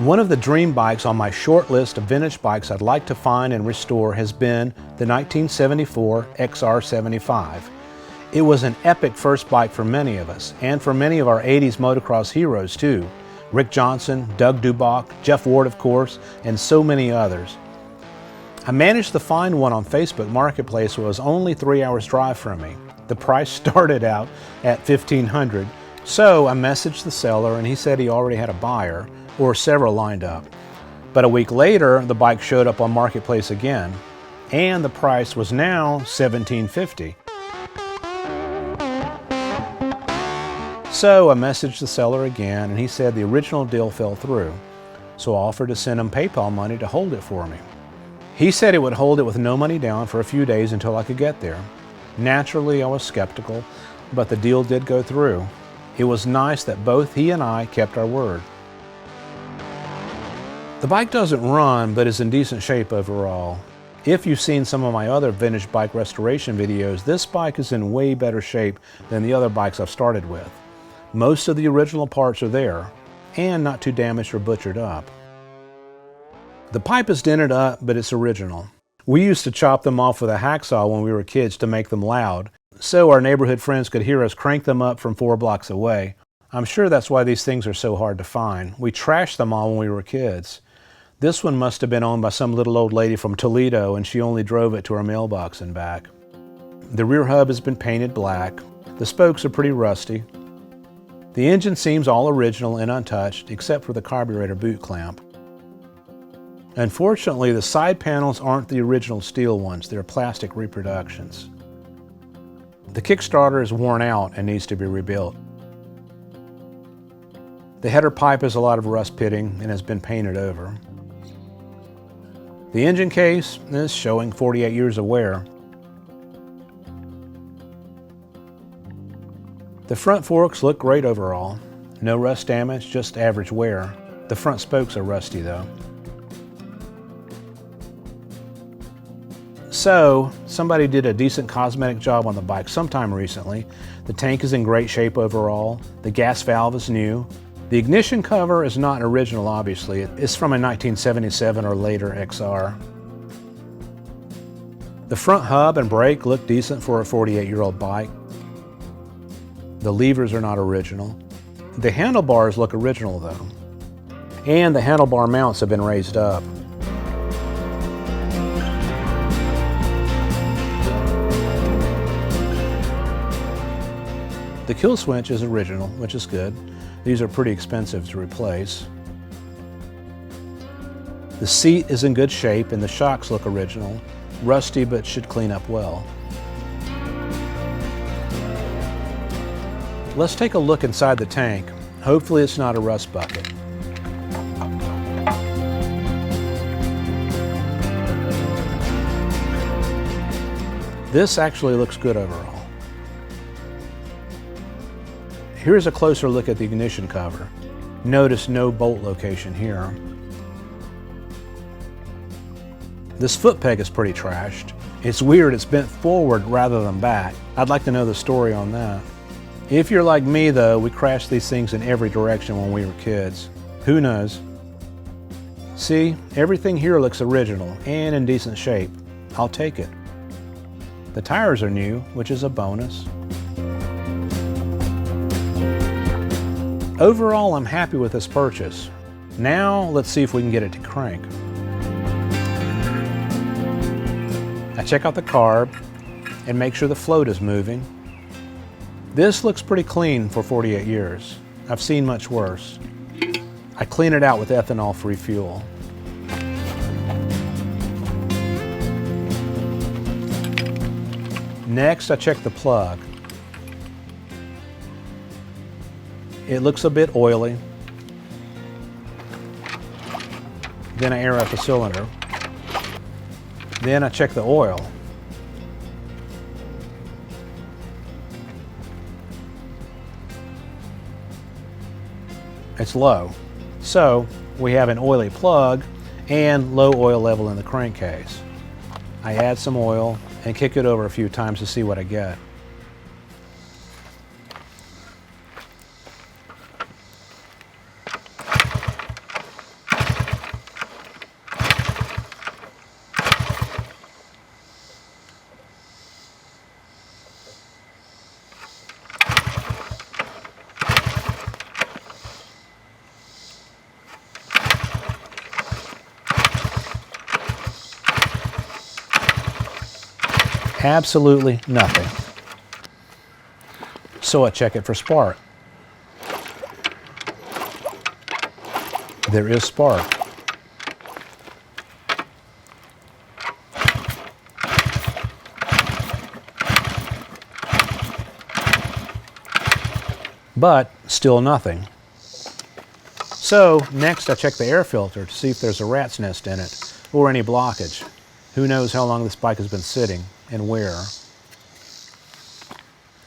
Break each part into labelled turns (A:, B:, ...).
A: One of the dream bikes on my short list of vintage bikes I'd like to find and restore has been the 1974 XR75. It was an epic first bike for many of us, and for many of our 80s motocross heroes too. Rick Johnson, Doug Dubach, Jeff Ward of course, and so many others. I managed to find one on Facebook Marketplace. It was only 3 hours drive from me. The price started out at $1,500, so I messaged the seller and he said he already had a buyer, or several lined up. But a week later, the bike showed up on Marketplace again, and the price was now $1,750. So I messaged the seller again and he said the original deal fell through, so I offered to send him PayPal money to hold it for me. He said it would hold it with no money down for a few days until I could get there. Naturally, I was skeptical, but the deal did go through. It was nice that both he and I kept our word. The bike doesn't run, but is in decent shape overall. If you've seen some of my other vintage bike restoration videos, this bike is in way better shape than the other bikes I've started with. Most of the original parts are there, and not too damaged or butchered up. The pipe is dented up, but it's original. We used to chop them off with a hacksaw when we were kids to make them loud, so our neighborhood friends could hear us crank them up from 4 blocks away. I'm sure that's why these things are so hard to find. We trashed them all when we were kids. This one must have been owned by some little old lady from Toledo, and she only drove it to her mailbox and back. The rear hub has been painted black. The spokes are pretty rusty. The engine seems all original and untouched, except for the carburetor boot clamp. Unfortunately, the side panels aren't the original steel ones, they're plastic reproductions. The Kickstarter is worn out and needs to be rebuilt. The header pipe has a lot of rust pitting and has been painted over. The engine case is showing 48 years of wear. The front forks look great overall. No rust damage, just average wear. The front spokes are rusty though. So, somebody did a decent cosmetic job on the bike sometime recently. The tank is in great shape overall. The gas valve is new. The ignition cover is not original, obviously. It's from a 1977 or later XR. The front hub and brake look decent for a 48-year-old bike. The levers are not original. The handlebars look original though. And the handlebar mounts have been raised up. The kill switch is original, which is good. These are pretty expensive to replace. The seat is in good shape and the shocks look original. Rusty, but should clean up well. Let's take a look inside the tank. Hopefully it's not a rust bucket. This actually looks good overall. Here's a closer look at the ignition cover. Notice no bolt location here. This foot peg is pretty trashed. It's weird, it's bent forward rather than back. I'd like to know the story on that. If you're like me though, we crashed these things in every direction when we were kids. Who knows? See, everything here looks original and in decent shape. I'll take it. The tires are new, which is a bonus. Overall, I'm happy with this purchase. Now, let's see if we can get it to crank. I check out the carb and make sure the float is moving. This looks pretty clean for 48 years. I've seen much worse. I clean it out with ethanol-free fuel. Next, I check the plug. It looks a bit oily. Then I air out the cylinder. Then I check the oil. It's low. So we have an oily plug and low oil level in the crankcase. I add some oil and kick it over a few times to see what I get. Absolutely nothing. So I check it for spark. There is spark. But still nothing. So next I check the air filter to see if there's a rat's nest in it or any blockage. Who knows how long this bike has been sitting and where.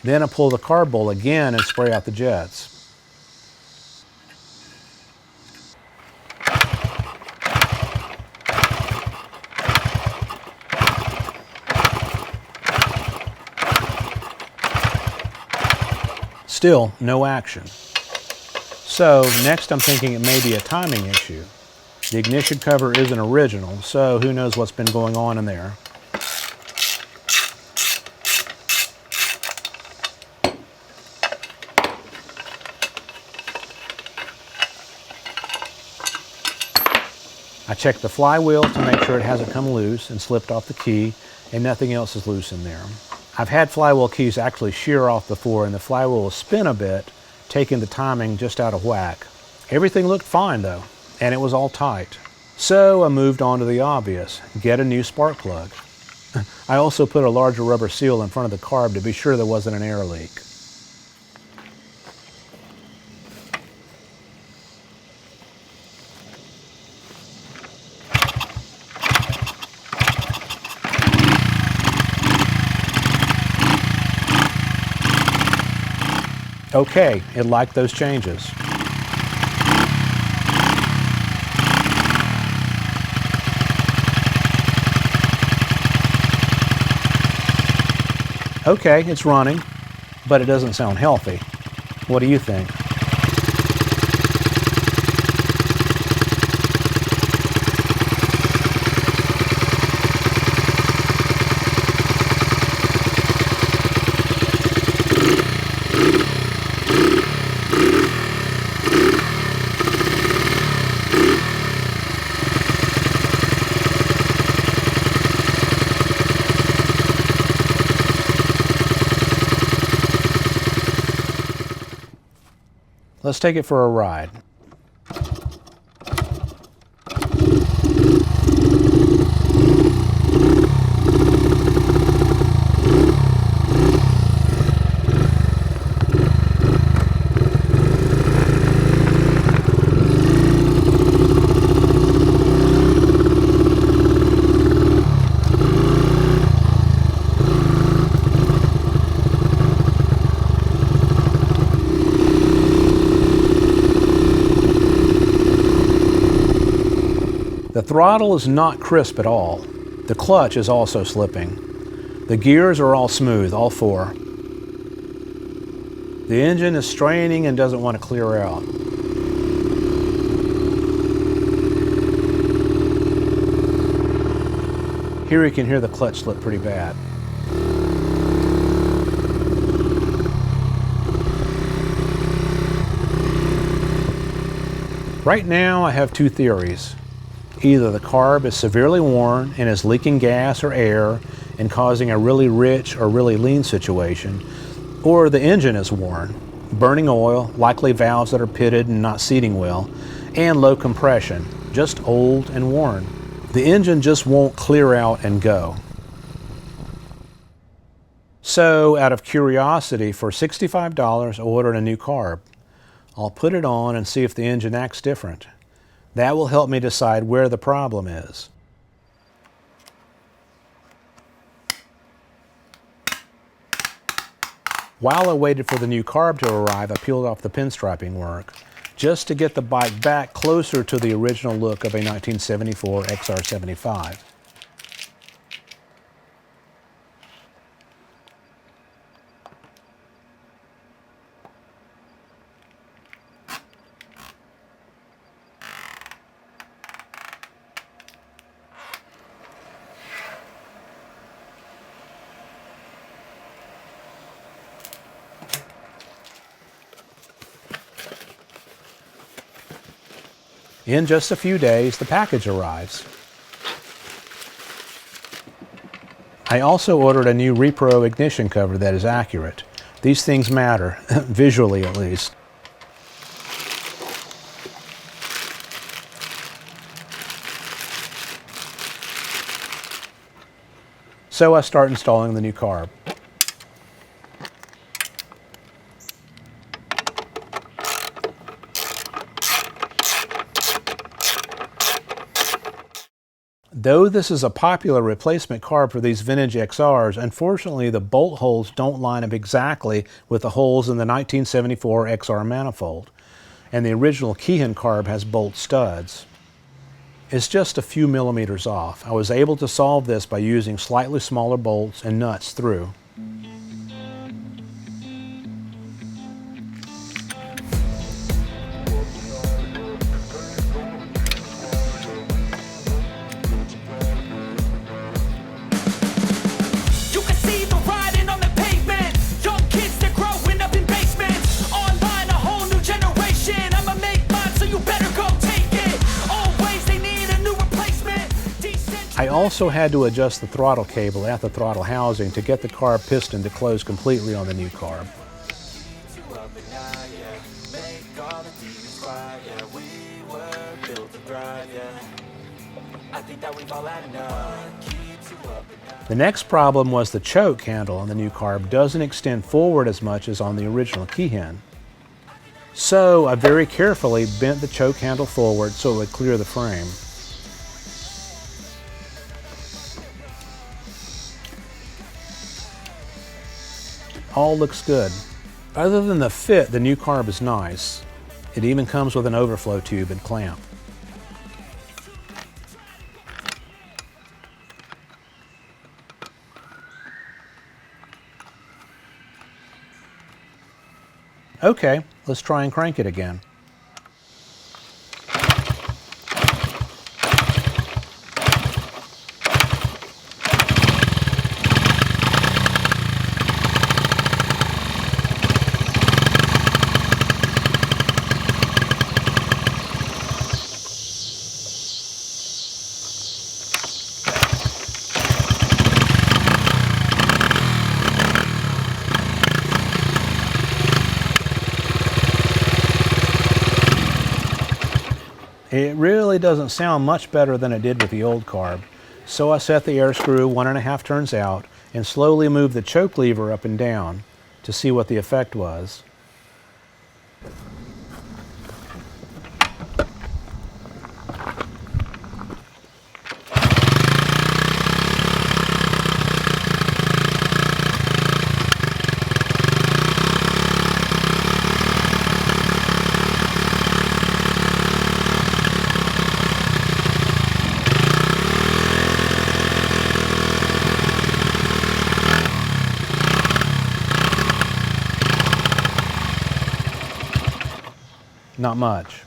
A: Then I pull the carb bowl again and spray out the jets. Still no action. So next I'm thinking it may be a timing issue. The ignition cover isn't original, so who knows what's been going on in there. I check the flywheel to make sure it hasn't come loose and slipped off the key, and nothing else is loose in there. I've had flywheel keys actually shear off before, and the flywheel will spin a bit, taking the timing just out of whack. Everything looked fine though, and it was all tight. So I moved on to the obvious, get a new spark plug. I also put a larger rubber seal in front of the carb to be sure there wasn't an air leak. Okay, it liked those changes. Okay, it's running, but it doesn't sound healthy. What do you think? Let's take it for a ride. The throttle is not crisp at all. The clutch is also slipping. The gears are all smooth, all four. The engine is straining and doesn't want to clear out. Here you can hear the clutch slip pretty bad. Right now I have two theories. Either the carb is severely worn and is leaking gas or air and causing a really rich or really lean situation, or the engine is worn, burning oil, likely valves that are pitted and not seating well, and low compression, just old and worn. The engine just won't clear out and go. So out of curiosity, for $65 I ordered a new carb. I'll put it on and see if the engine acts different. That will help me decide where the problem is. While I waited for the new carb to arrive, I peeled off the pinstriping work, just to get the bike back closer to the original look of a 1974 XR75. In just a few days, the package arrives. I also ordered a new Repro ignition cover that is accurate. These things matter, visually at least. So I start installing the new carb. Though this is a popular replacement carb for these vintage XRs, unfortunately the bolt holes don't line up exactly with the holes in the 1974 XR manifold, and the original Keihin carb has bolt studs. It's just a few millimeters off. I was able to solve this by using slightly smaller bolts and nuts through. I also had to adjust the throttle cable at the throttle housing to get the carb piston to close completely on the new carb. The next problem was the choke handle on the new carb doesn't extend forward as much as on the original Keihin. So I very carefully bent the choke handle forward so it would clear the frame. All looks good. Other than the fit, the new carb is nice. It even comes with an overflow tube and clamp. Okay, let's try and crank it again. It really doesn't sound much better than it did with the old carb, so I set the air screw 1.5 turns out and slowly moved the choke lever up and down to see what the effect was. Not much.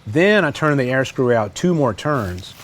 A: Then I turned the air screw out 2 more turns.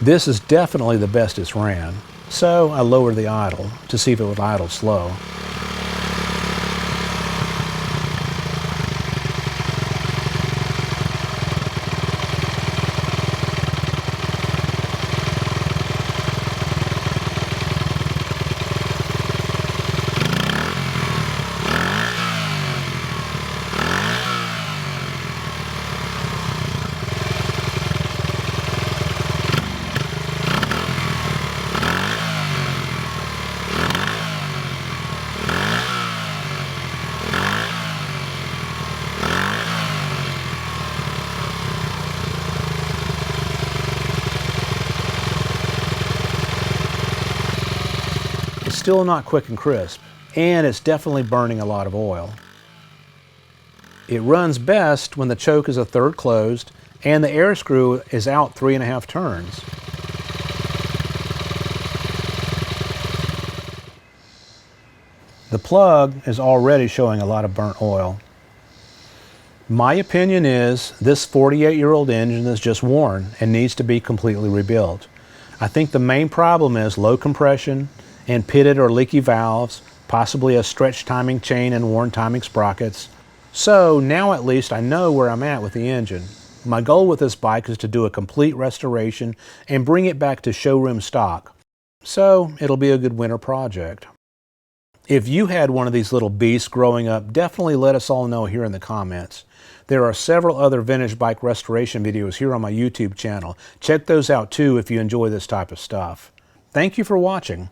A: This is definitely the best it's ran, so I lowered the idle to see if it would idle slow. still not quick and crisp, and it's definitely burning a lot of oil. It runs best when the choke is a third closed and the air screw is out 3.5 turns. The plug is already showing a lot of burnt oil. My opinion is this 48-year-old engine is just worn and needs to be completely rebuilt. I think the main problem is low compression and pitted or leaky valves, possibly a stretched timing chain and worn timing sprockets. So now at least I know where I'm at with the engine. My goal with this bike is to do a complete restoration and bring it back to showroom stock. So it'll be a good winter project. If you had one of these little beasts growing up, definitely let us all know here in the comments. There are several other vintage bike restoration videos here on my YouTube channel. Check those out too if you enjoy this type of stuff. Thank you for watching.